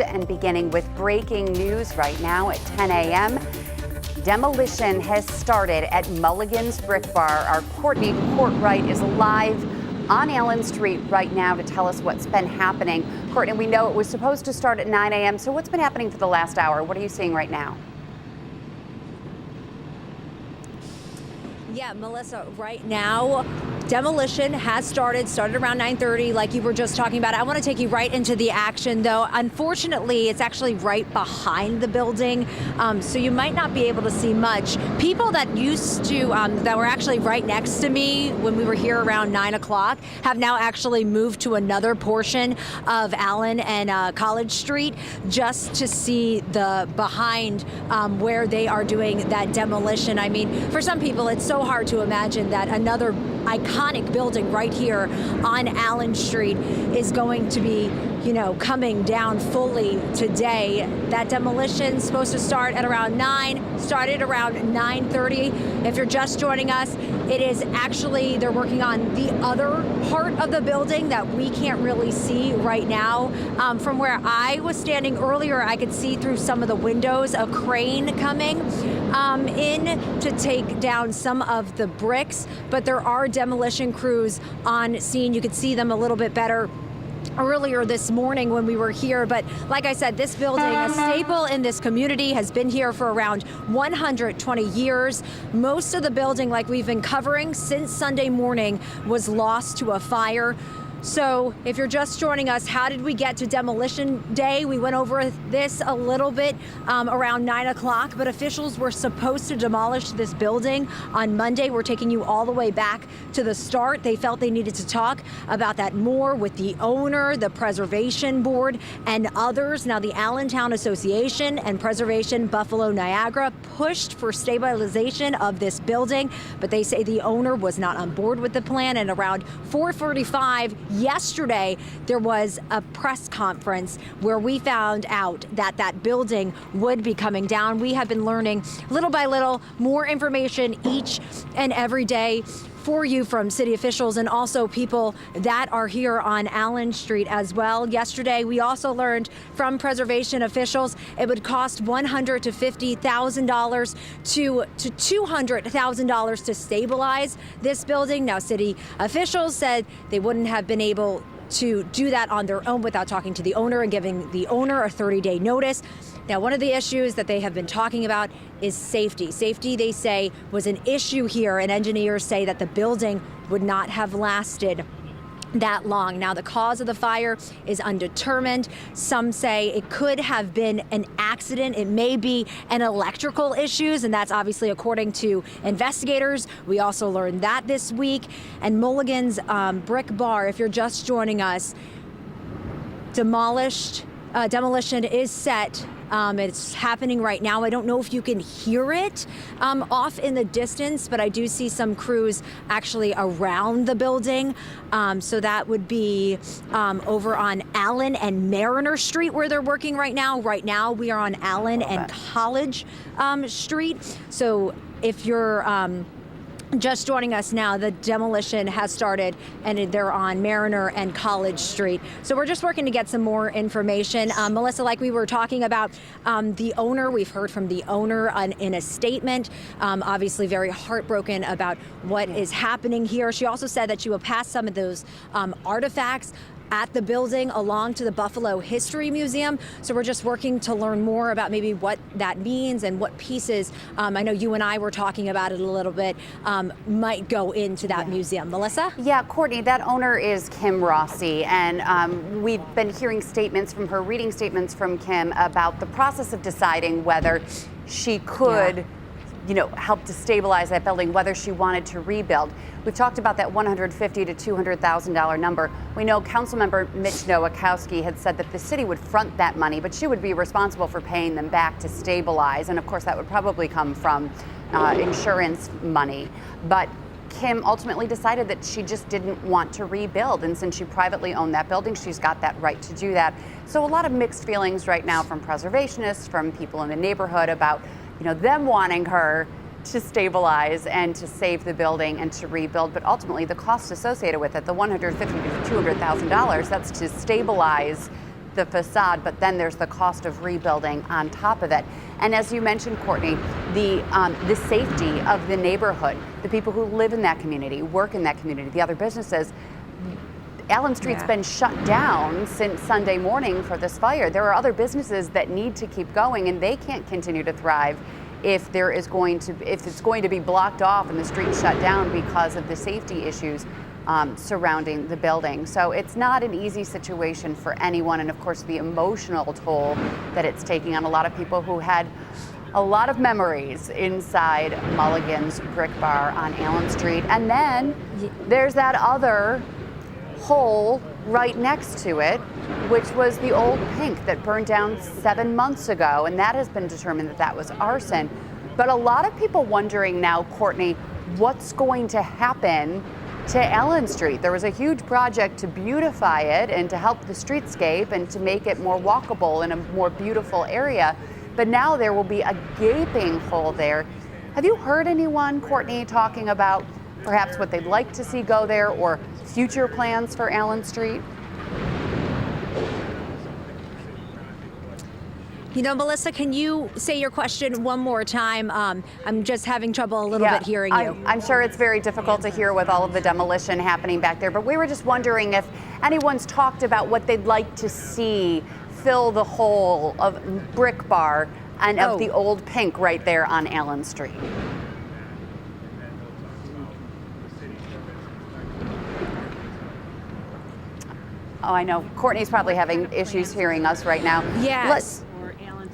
And beginning with breaking news right now at 10 a.m. Demolition has started at Mulligan's Brick Bar. Our Courtney Courtwright is live on Allen Street right now to tell us what's been happening. Courtney, we know it was supposed to start at 9 a.m. So what's been happening for the last hour? What are you seeing right now? Yeah, Melissa, right now, demolition has started around 9:30, like you were just talking about. I want to take you right into the action, though. Unfortunately, it's actually right behind the building, so you might not be able to see much. People that used to, that were actually right next to me when we were here around 9 o'clock, have now actually moved to another portion of Allen and College Street just to see the behind where they are doing that demolition. I mean, for some people, it's so hard to imagine that another iconic building right here on Allen Street is going to be, coming down fully today. That demolition is supposed to start at around 9, started around 9:30. If you're just joining us, it is actually, they're working on the other part of the building that we can't really see right now. From where I was standing earlier, I could see through some of the windows a crane coming in to take down some of the bricks, but there are demolition crews on scene. You could see them a little bit better earlier this morning when we were here. But like I said, this building, a staple in this community, has been here for around 120 years. Most of the building, like we've been covering since Sunday morning, was lost to a fire. So if you're just joining us, how did we get to demolition day? We went over this a little bit around 9 o'clock, but officials were supposed to demolish this building on Monday. We're taking you all the way back to the start. They felt they needed to talk about that more with the owner, the preservation board, and others. Now, the Allentown Association and Preservation Buffalo Niagara pushed for stabilization of this building, but they say the owner was not on board with the plan. And around 4:45 yesterday, there was a press conference where we found out that that building would be coming down. We have been learning little by little more information each and every day for you from city officials and also people that are here on Allen Street as well. Yesterday, we also learned from preservation officials it would cost $100,000 to $50,000 to $200,000 to stabilize this building. Now, city officials said they wouldn't have been able to do that on their own without talking to the owner and giving the owner a 30-day notice. Now, one of the issues that they have been talking about is safety. Safety, they say, was an issue here, and engineers say that the building would not have lasted that long. Now, the cause of the fire is undetermined. Some say it could have been an accident. It may be an electrical issues, and that's obviously according to investigators. We also learned that this week. And Mulligan's Brick Bar, if you're just joining us, demolition is set. It's happening right now. I don't know if you can hear it off in the distance, but I do see some crews actually around the building. So that would be over on Allen and Mariner Street where they're working right now. Right now we are on Allen and College Street. So if you're just joining us now, the demolition has started and they're on Mariner and College Street. So we're just working to get some more information. Melissa, like we were talking about, the owner, we've heard from the owner in a statement, obviously very heartbroken about what is happening here. She also said that she will pass some of those artifacts at the building along to the Buffalo History Museum. So we're just working to learn more about maybe what that means and what pieces, I know you and I were talking about it a little bit, might go into that museum. Melissa? Yeah, Courtney, that owner is Kim Rossi, and we've been hearing statements from her, reading statements from Kim about the process of deciding whether she could help to stabilize that building, whether she wanted to rebuild. We've talked about that $150,000 to $200,000 number. We know Councilmember Mitch Nowakowski had said that the city would front that money, but she would be responsible for paying them back to stabilize. And of course, that would probably come from insurance money. But Kim ultimately decided that she just didn't want to rebuild. And since she privately owned that building, she's got that right to do that. So a lot of mixed feelings right now from preservationists, from people in the neighborhood about them wanting her to stabilize and to save the building and to rebuild, but ultimately the cost associated with it, the $150,000 to $200,000, that's to stabilize the facade, but then there's the cost of rebuilding on top of it. And as you mentioned, Courtney, the safety of the neighborhood, the people who live in that community, work in that community, the other businesses. Allen Street's been shut down since Sunday morning for this fire. There are other businesses that need to keep going, and they can't continue to thrive if it's going to be blocked off and the street shut down because of the safety issues surrounding the building. So it's not an easy situation for anyone, and of course the emotional toll that it's taking on a lot of people who had a lot of memories inside Mulligan's Brick Bar on Allen Street. And then there's that other hole right next to it, which was the old Pink that burned down 7 months ago, and that has been determined that was arson. But a lot of people wondering now, Courtney, what's going to happen to Allen Street? There was a huge project to beautify it and to help the streetscape and to make it more walkable in a more beautiful area, but now there will be a gaping hole there. Have you heard anyone, Courtney, talking about perhaps what they'd like to see go there or future plans for Allen Street? You know, Melissa, can you say your question one more time? I'm just having trouble a little bit hearing you. I'm sure it's very difficult to hear with all of the demolition happening back there, but we were just wondering if anyone's talked about what they'd like to see fill the hole of Brick Bar and of the old Pink right there on Allen Street. Oh, I know. Courtney's probably having issues hearing us right now. Yes.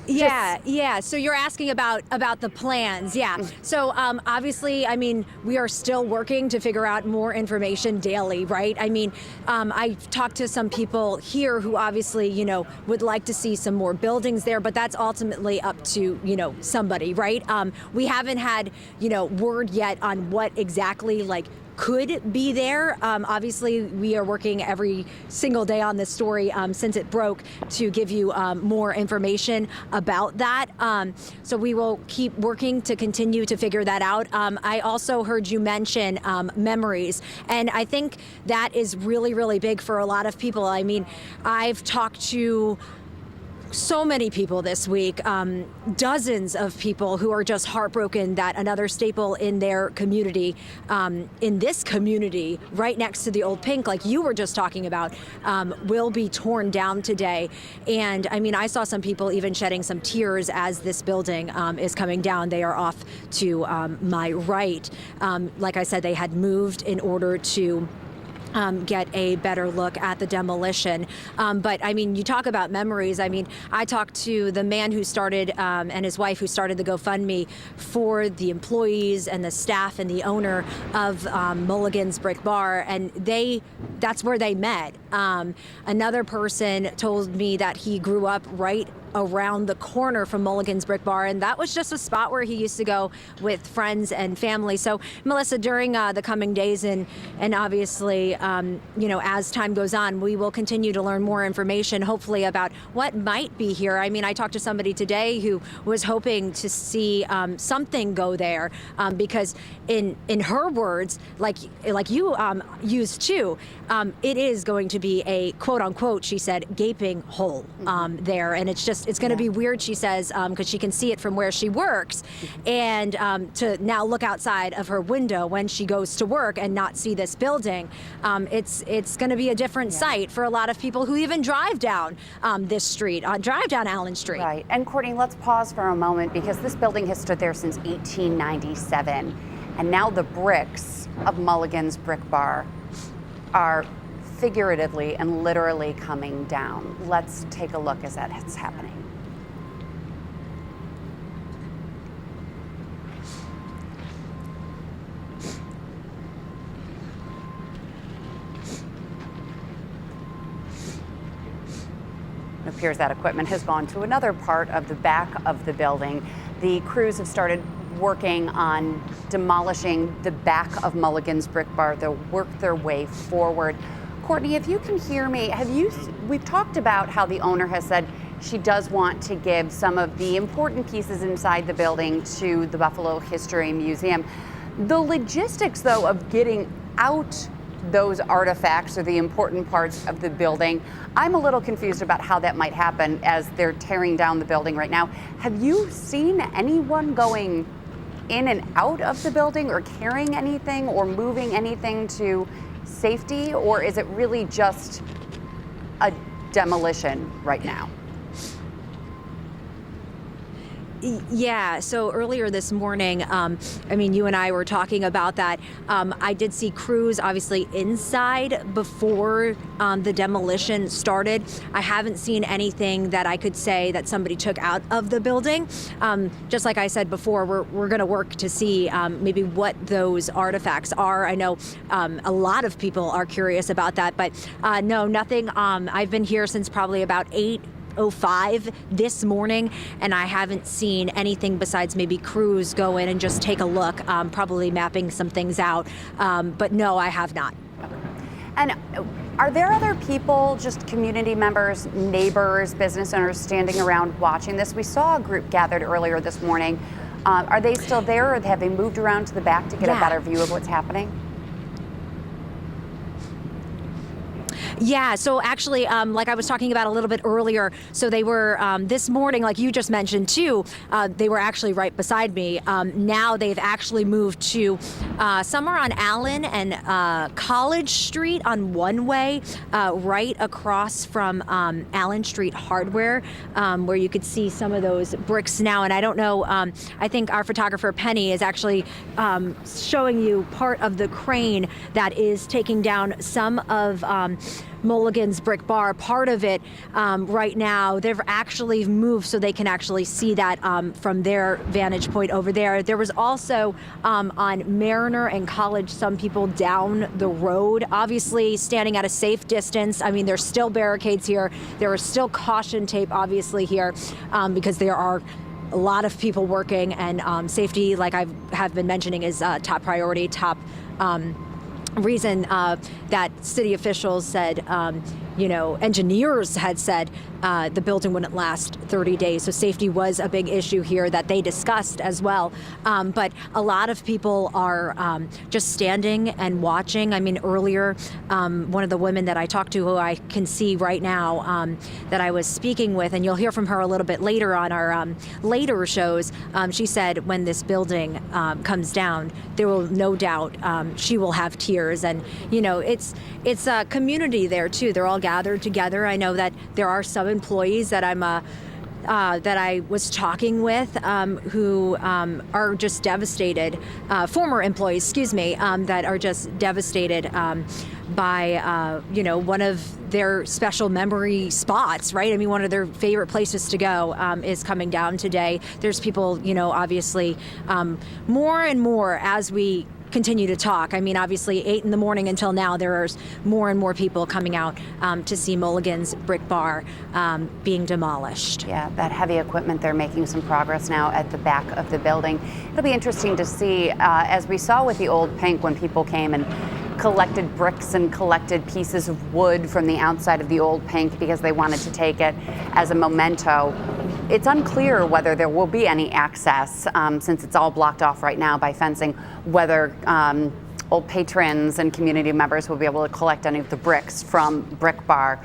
Yeah. So you're asking about the plans. Yeah. So obviously, I mean, we are still working to figure out more information daily, right? I mean, I've talked to some people here who obviously, you know, would like to see some more buildings there, but that's ultimately up to, you know, somebody, right? We haven't had, you know, word yet on what exactly could be there. Obviously, we are working every single day on this story since it broke to give you more information about that. So we will keep working to continue to figure that out. I also heard you mention memories, and I think that is really, really big for a lot of people. I mean, I've talked to so many people this week, dozens of people who are just heartbroken that another staple in their community, in this community, right next to the old Pink, like you were just talking about, will be torn down today. And I mean, I saw some people even shedding some tears as this building is coming down. They are off to my right. Like I said, they had moved in order to get a better look at the demolition. But I mean, you talk about memories. I mean, I talked to the man who started and his wife who started the GoFundMe for the employees and the staff and the owner of Mulligan's Brick Bar, and that's where they met. Another person told me that he grew up right around the corner from Mulligan's Brick Bar, and that was just a spot where he used to go with friends and family. So, Melissa, during the coming days and obviously, you know, as time goes on, we will continue to learn more information, hopefully, about what might be here. I mean, I talked to somebody today who was hoping to see something go there because, in her words, like you used too, it is going to be a quote unquote, she said, gaping hole there, and it's going to be weird, she says, because she can see it from where she works, and to now look outside of her window when she goes to work and not see this building. It's going to be a different sight for a lot of people who even drive down this street, drive down Allen Street. Right. And Courtney, let's pause for a moment because this building has stood there since 1897, and now the bricks of Mulligan's Brick Bar are figuratively and literally coming down. Let's take a look as that's happening. It appears that equipment has gone to another part of the back of the building. The crews have started working on demolishing the back of Mulligan's Brick Bar. They'll work their way forward. Courtney, if you can hear me, we've talked about how the owner has said she does want to give some of the important pieces inside the building to the Buffalo History Museum. The logistics, though, of getting out those artifacts or the important parts of the building. I'm a little confused about how that might happen as they're tearing down the building right now. Have you seen anyone going in and out of the building or carrying anything or moving anything to safety, or is it really just a demolition right now? Yeah, so earlier this morning, I mean, you and I were talking about that. I did see crews obviously inside before the demolition started. I haven't seen anything that I could say that somebody took out of the building. Just like I said before, we're going to work to see maybe what those artifacts are. I know a lot of people are curious about that, but no, nothing. I've been here since probably about 8:05 this morning, and I haven't seen anything besides maybe crews go in and just take a look, probably mapping some things out. But no, I have not. And are there other people, just community members, neighbors, business owners standing around watching this? We saw a group gathered earlier this morning. Are they still there, or have they moved around to the back to get a better view of what's happening? Yeah, so actually, like I was talking about a little bit earlier, so they were, this morning, like you just mentioned too, they were actually right beside me. Now they've actually moved to somewhere on Allen and College Street on one way, right across from Allen Street Hardware, where you could see some of those bricks now. And I don't know, I think our photographer Penny is actually showing you part of the crane that is taking down some of Mulligan's brick bar. Part of it right now, they've actually moved so they can actually see that from their vantage point over there. There was also on Mariner and College, some people down the road, obviously standing at a safe distance. I mean, there's still barricades here. There is still caution tape, obviously, here because there are a lot of people working, and safety, like I have been mentioning, is top priority, top reason that city officials said, engineers had said the building wouldn't last 30 days. So safety was a big issue here that they discussed as well. But a lot of people are just standing and watching. I mean, earlier, one of the women that I talked to, who I can see right now, that I was speaking with, and you'll hear from her a little bit later on our later shows, she said when this building comes down, there will no doubt she will have tears. And, it's a community there, too. They're all gathered together. I know that there are some employees that that I was talking with who are just devastated, former employees, excuse me, that are just devastated by, one of their special memory spots, right? I mean, one of their favorite places to go is coming down today. There's people, obviously more and more as we continue to talk. I mean, obviously 8 in the morning until now, there's more and more people coming out to see Mulligan's brick bar being demolished. Yeah, that heavy equipment, they're making some progress now at the back of the building. It'll be interesting to see, as we saw with the old Pink, when people came and collected bricks and collected pieces of wood from the outside of the old Pink because they wanted to take it as a memento. It's unclear whether there will be any access, since it's all blocked off right now by fencing, whether old patrons and community members will be able to collect any of the bricks from Brick Bar.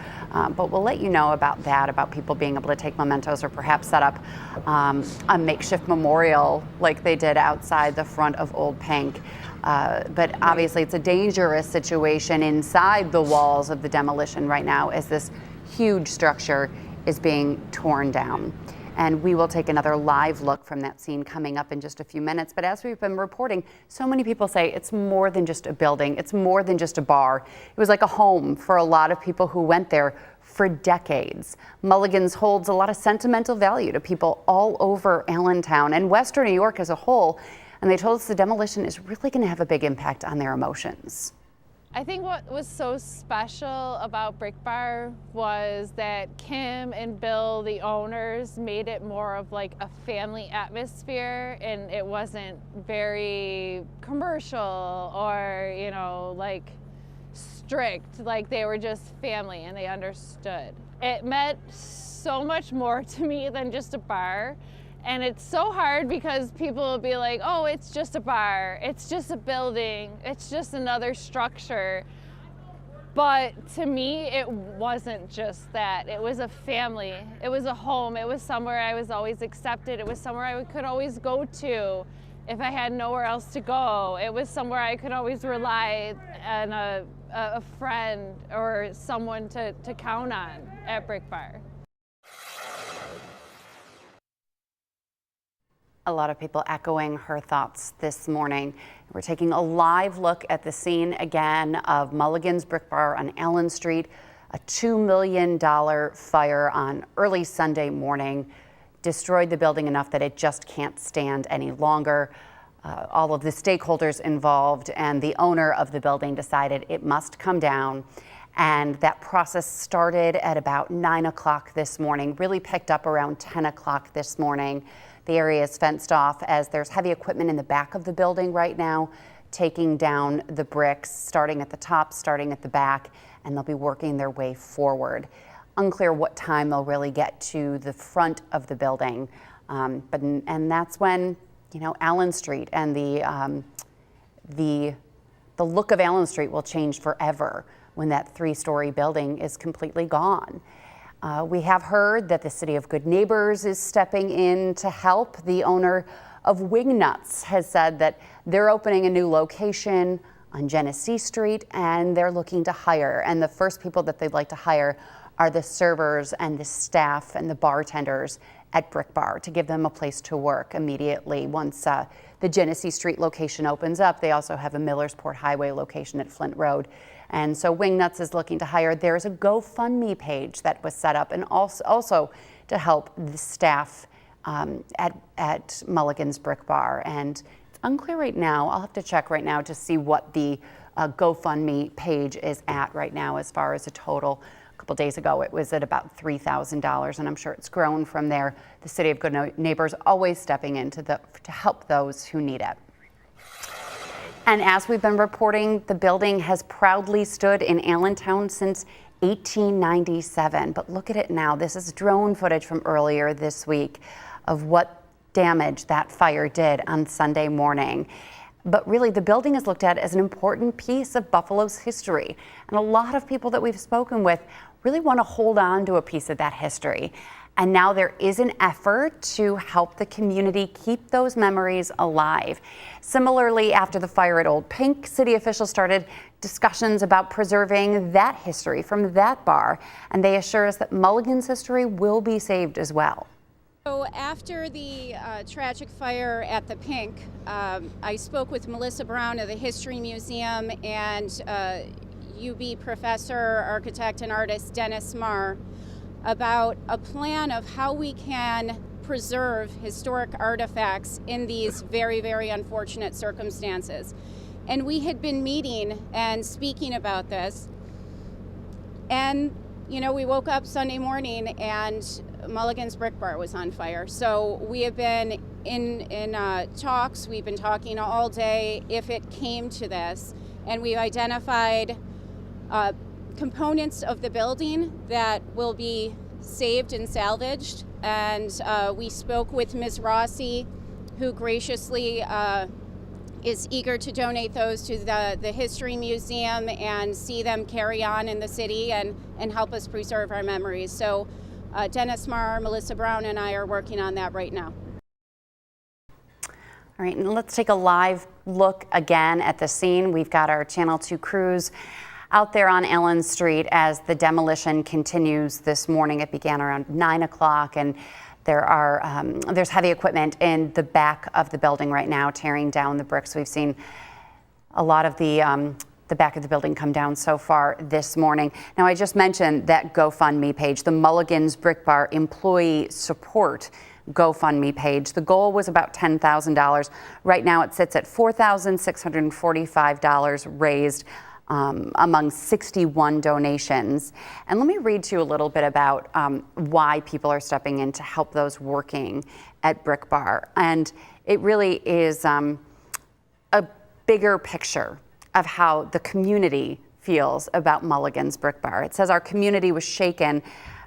But we'll let you know about that, about people being able to take mementos or perhaps set up a makeshift memorial like they did outside the front of Old Pink. But obviously it's a dangerous situation inside the walls of the demolition right now as this huge structure is being torn down. And we will take another live look from that scene coming up in just a few minutes. But as we've been reporting, so many people say it's more than just a building. It's more than just a bar. It was like a home for a lot of people who went there for decades. Mulligan's holds a lot of sentimental value to people all over Allentown and Western New York as a whole. And they told us the demolition is really going to have a big impact on their emotions. I think what was so special about Brick Bar was that Kim and Bill, the owners, made it more of like a family atmosphere, and it wasn't very commercial or, like strict. Like, they were just family and they understood. It meant so much more to me than just a bar. And it's so hard because people will be like, oh, it's just a bar, it's just a building, it's just another structure. But to me, it wasn't just that. It was a family. It was a home. It was somewhere I was always accepted. It was somewhere I could always go to if I had nowhere else to go. It was somewhere I could always rely on a friend or someone to count on at Brick Bar. A lot of people echoing her thoughts this morning. We're taking a live look at the scene again of Mulligan's Brick Bar on Allen Street. A $2 million fire on early Sunday morning destroyed the building enough that it just can't stand any longer. All of the stakeholders involved and the owner of the building decided it must come down. And that process started at about 9 o'clock this morning, really picked up around 10 o'clock this morning. The area is fenced off as there's heavy equipment in the back of the building right now, taking down the bricks, starting at the top, starting at the back, and they'll be working their way forward. Unclear what time they'll really get to the front of the building, and that's when, you know, Allen Street and the look of Allen Street will change forever when that 3-story building is completely gone. We have heard that the City of Good Neighbors is stepping in to help. The owner of Wingnuts has said that they're opening a new location on Genesee Street and they're looking to hire. And the first people that they'd like to hire are the servers and the staff and the bartenders at Brick Bar to give them a place to work immediately once the Genesee Street location opens up. They also have a Millersport Highway location at Flint Road. And so Wingnuts is looking to hire. There's a GoFundMe page that was set up and also to help the staff at Mulligan's Brick Bar. And it's unclear right now. I'll have to check right now to see what the GoFundMe page is at right now as far as a total. A couple days ago, it was at about $3,000, and I'm sure it's grown from there. The City of Good Neighbors always stepping in to help those who need it. And as we've been reporting, the building has proudly stood in Allentown since 1897. But look at it now. This is drone footage from earlier this week of what damage that fire did on Sunday morning. But really, the building is looked at as an important piece of Buffalo's history. And a lot of people that we've spoken with really want to hold on to a piece of that history. And now there is an effort to help the community keep those memories alive. Similarly, after the fire at Old Pink, city officials started discussions about preserving that history from that bar. And they assure us that Mulligan's history will be saved as well. So after the tragic fire at the Pink, I spoke with Melissa Brown of the History Museum and UB professor, architect, and artist Dennis Marr about a plan of how we can preserve historic artifacts in these very, very unfortunate circumstances. And we had been meeting and speaking about this. And, you know, we woke up Sunday morning and Mulligan's Brick Bar was on fire. So we have been in talks. We've been talking all day if it came to this. And we've identified components of the building that will be saved and salvaged. And we spoke with Ms. Rossi, who graciously is eager to donate those to the History Museum and see them carry on in the city and help us preserve our memories. So Dennis Marr, Melissa Brown, and I are working on that right now. All right, and let's take a live look again at the scene. We've got our Channel 2 crews out there on Allen Street as the demolition continues this morning. It began around 9 o'clock, and there's heavy equipment in the back of the building right now, tearing down the bricks. We've seen a lot of the back of the building come down so far this morning. Now, I just mentioned that GoFundMe page, the Mulligan's Brick Bar Employee Support GoFundMe page. The goal was about $10,000. Right now it sits at $4,645 raised among 61 donations. And let me read to you a little bit about why people are stepping in to help those working at Brick Bar. And it really is a bigger picture of how the community feels about Mulligan's Brick Bar. It says our community was shaken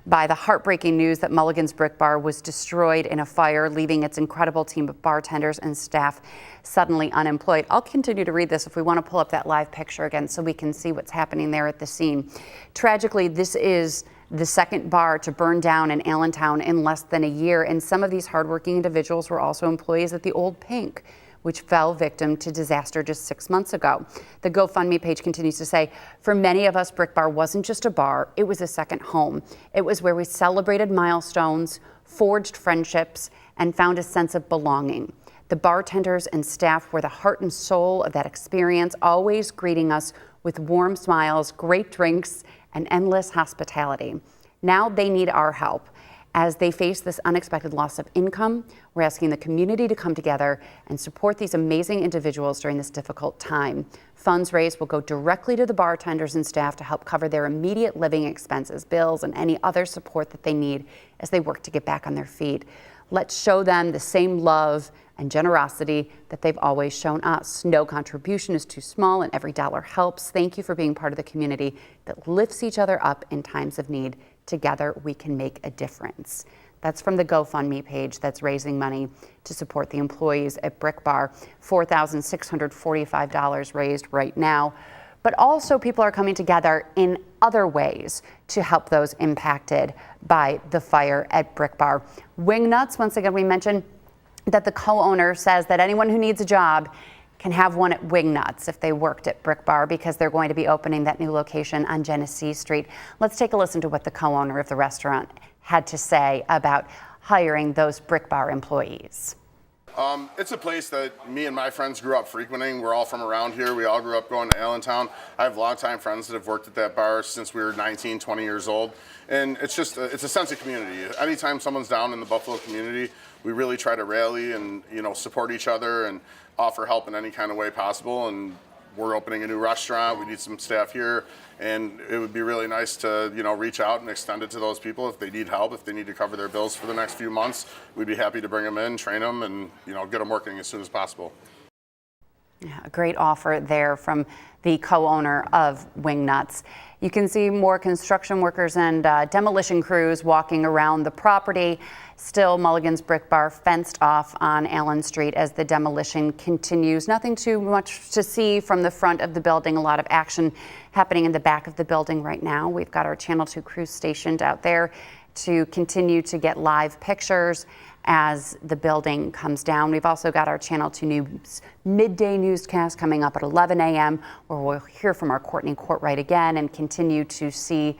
by the heartbreaking news that Mulligan's Brick Bar was destroyed in a fire, leaving its incredible team of bartenders and staff suddenly unemployed. I'll continue to read this if we want to pull up that live picture again so we can see what's happening there at the scene. Tragically, this is the second bar to burn down in Allentown in less than a year, and some of these hardworking individuals were also employees at the Old Pink, which fell victim to disaster just 6 months ago. The GoFundMe page continues to say, for many of us, Brick Bar wasn't just a bar, it was a second home. It was where we celebrated milestones, forged friendships, and found a sense of belonging. The bartenders and staff were the heart and soul of that experience, always greeting us with warm smiles, great drinks, and endless hospitality. Now they need our help. As they face this unexpected loss of income, we're asking the community to come together and support these amazing individuals during this difficult time. Funds raised will go directly to the bartenders and staff to help cover their immediate living expenses, bills, and any other support that they need as they work to get back on their feet. Let's show them the same love and generosity that they've always shown us. No contribution is too small and every dollar helps. Thank you for being part of the community that lifts each other up in times of need. Together we can make a difference. That's from the GoFundMe page that's raising money to support the employees at Brick Bar. $4,645 raised right now. But also people are coming together in other ways to help those impacted by the fire at Brick Bar. Wingnuts, once again, we mentioned that the co-owner says that anyone who needs a job can have one at Wingnuts if they worked at Brick Bar, because they're going to be opening that new location on Genesee Street. Let's take a listen to what the co-owner of the restaurant had to say about hiring those Brick Bar employees. It's a place that me and my friends grew up frequenting. We're all from around here. We all grew up going to Allentown. I have longtime friends that have worked at that bar since we were 19, 20 years old. And it's just, it's a sense of community. Anytime someone's down in the Buffalo community, we really try to rally and, support each other and offer help in any kind of way possible. And we're opening a new restaurant. We need some staff here. And it would be really nice to, reach out and extend it to those people if they need help, if they need to cover their bills for the next few months. We'd be happy to bring them in, train them, and, get them working as soon as possible. Yeah, a great offer there from the co-owner of Wingnuts. You can see more construction workers and demolition crews walking around the property. Still, Mulligan's Brick Bar fenced off on Allen Street as the demolition continues. Nothing too much to see from the front of the building. A lot of action happening in the back of the building right now. We've got our Channel 2 crews stationed out there to continue to get live pictures as the building comes down. We've also got our Channel 2 News midday newscast coming up at 11 a.m. where we'll hear from our Courtney Courtwright again and continue to see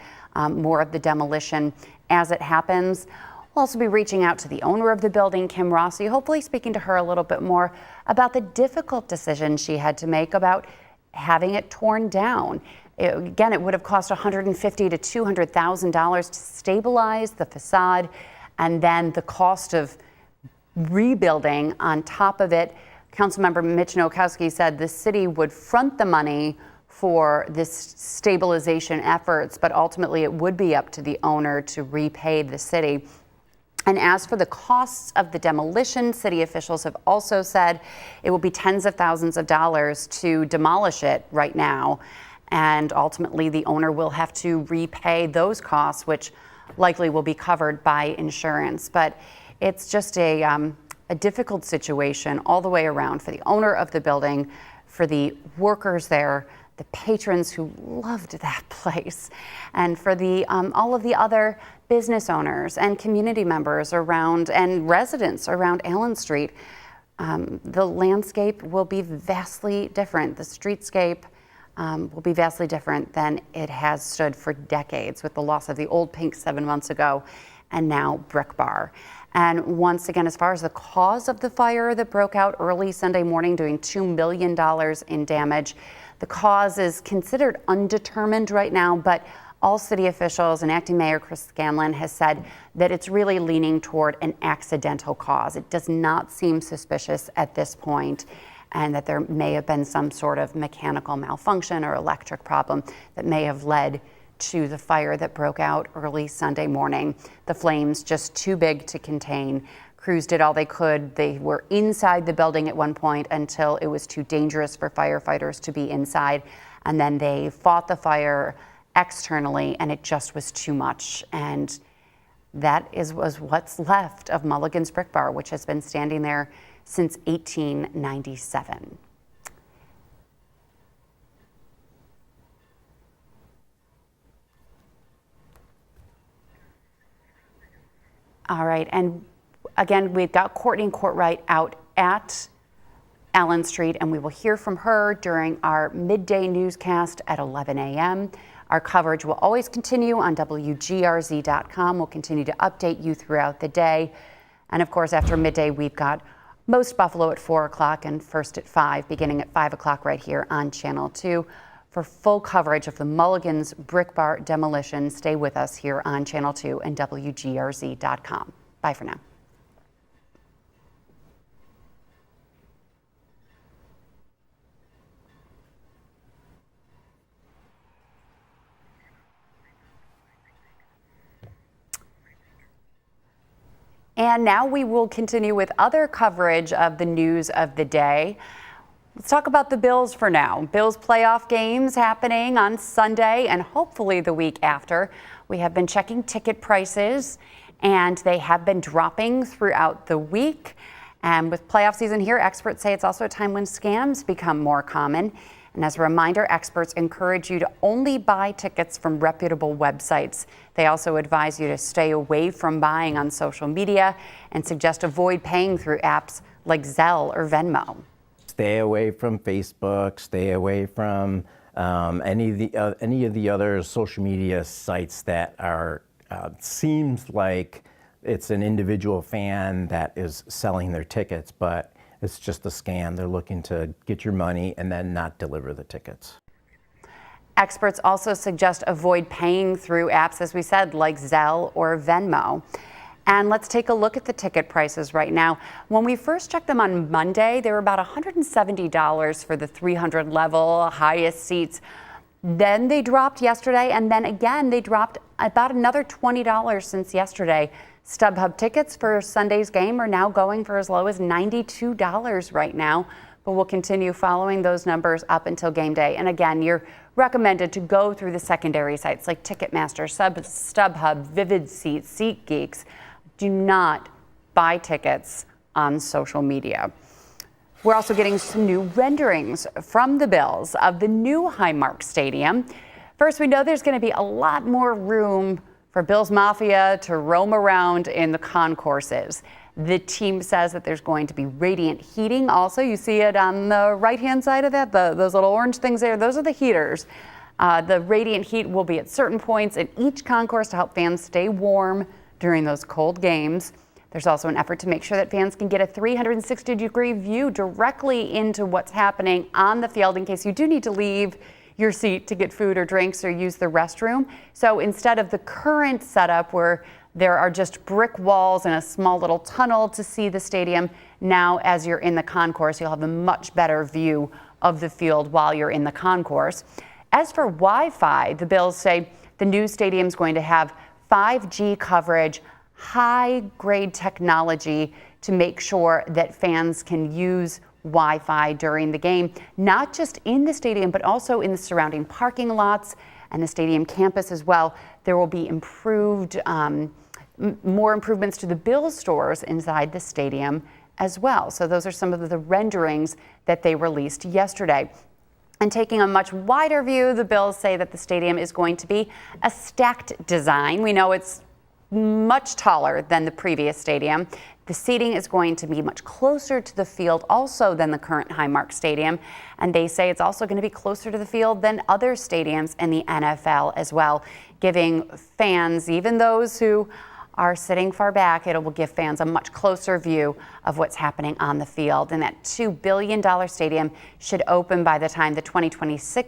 more of the demolition as it happens. We'll also be reaching out to the owner of the building, Kim Rossi, hopefully speaking to her a little bit more about the difficult decision she had to make about having it torn down. Again, it would have cost $150,000 to $200,000 to stabilize the facade, and then the cost of rebuilding on top of it. Councilmember Mitch Nowakowski said the city would front the money for this stabilization efforts, but ultimately it would be up to the owner to repay the city. And as for the costs of the demolition, city officials have also said it will be tens of thousands of dollars to demolish it right now. And ultimately the owner will have to repay those costs, which likely will be covered by insurance. But it's just a difficult situation all the way around for the owner of the building, for the workers there, the patrons who loved that place, and for the all of the other business owners and community members around and residents around Allen Street. The landscape will be vastly different. The streetscape will be vastly different than it has stood for decades, with the loss of the Old Pink 7 months ago and now Brick Bar. And once again, as far as the cause of the fire that broke out early Sunday morning, doing $2 million in damage, the cause is considered undetermined right now, but all city officials and acting mayor Chris Scanlon has said that it's really leaning toward an accidental cause. It does not seem suspicious at this point, and that there may have been some sort of mechanical malfunction or electric problem that may have led to the fire that broke out early Sunday morning. The flames just too big to contain. Crews did all they could. They were inside the building at one point until it was too dangerous for firefighters to be inside. And then they fought the fire externally, and it just was too much. And That was what's left of Mulligan's Brick Bar, which has been standing there since 1897. All right, and again, we've got Courtney Courtwright out at Allen Street, and we will hear from her during our midday newscast at 11 a.m. Our coverage will always continue on WGRZ.com. We'll continue to update you throughout the day. And of course, after midday, we've got Most Buffalo at 4 o'clock and First at 5, beginning at 5 o'clock right here on Channel 2. For full coverage of the Mulligan's Brick Bar demolition, stay with us here on Channel 2 and WGRZ.com. Bye for now. And now we will continue with other coverage of the news of the day. Let's talk about the Bills for now. Bills playoff games happening on Sunday and hopefully the week after. We have been checking ticket prices and they have been dropping throughout the week. And with playoff season here, experts say it's also a time when scams become more common. And as a reminder, experts encourage you to only buy tickets from reputable websites. They also advise you to stay away from buying on social media and suggest avoid paying through apps like Zelle or Venmo. Stay away from Facebook, stay away from any of the other social media sites that are, seems like it's an individual fan that is selling their tickets, but it's just a scam. They're looking to get your money and then not deliver the tickets. Experts also suggest avoid paying through apps, as we said, like Zelle or Venmo. And let's take a look at the ticket prices right now. When we first checked them on Monday, they were about $170 for the 300 level highest seats. Then they dropped yesterday, and then again they dropped about another $20 since yesterday. StubHub tickets for Sunday's game are now going for as low as $92 right now, but we'll continue following those numbers up until game day. And again, you're recommended to go through the secondary sites like Ticketmaster, StubHub, Vivid Seats, SeatGeeks. Do not buy tickets on social media. We're also getting some new renderings from the Bills of the new Highmark Stadium. First, we know there's going to be a lot more room for Bills Mafia to roam around in the concourses. The team says that there's going to be radiant heating. Also, you see it on the right-hand side of that, those little orange things there, those are the heaters. The radiant heat will be at certain points in each concourse to help fans stay warm during those cold games. There's also an effort to make sure that fans can get a 360-degree view directly into what's happening on the field in case you do need to leave your seat to get food or drinks or use the restroom. So instead of the current setup where there are just brick walls and a small little tunnel to see the stadium, now as you're in the concourse, you'll have a much better view of the field while you're in the concourse. As for Wi-Fi, the Bills say the new stadium is going to have 5G coverage, high-grade technology to make sure that fans can use Wi-Fi during the game, not just in the stadium, but also in the surrounding parking lots and the stadium campus as well. There will be improved, more improvements to the Bills stores inside the stadium as well. So those are some of the renderings that they released yesterday. And taking a much wider view, the Bills say that the stadium is going to be a stacked design. We know it's much taller than the previous stadium. The seating is going to be much closer to the field also than the current Highmark Stadium. And they say it's also going to be closer to the field than other stadiums in the NFL as well, giving fans, even those who are sitting far back, it will give fans a much closer view of what's happening on the field. And that $2 billion stadium should open by the time the 2026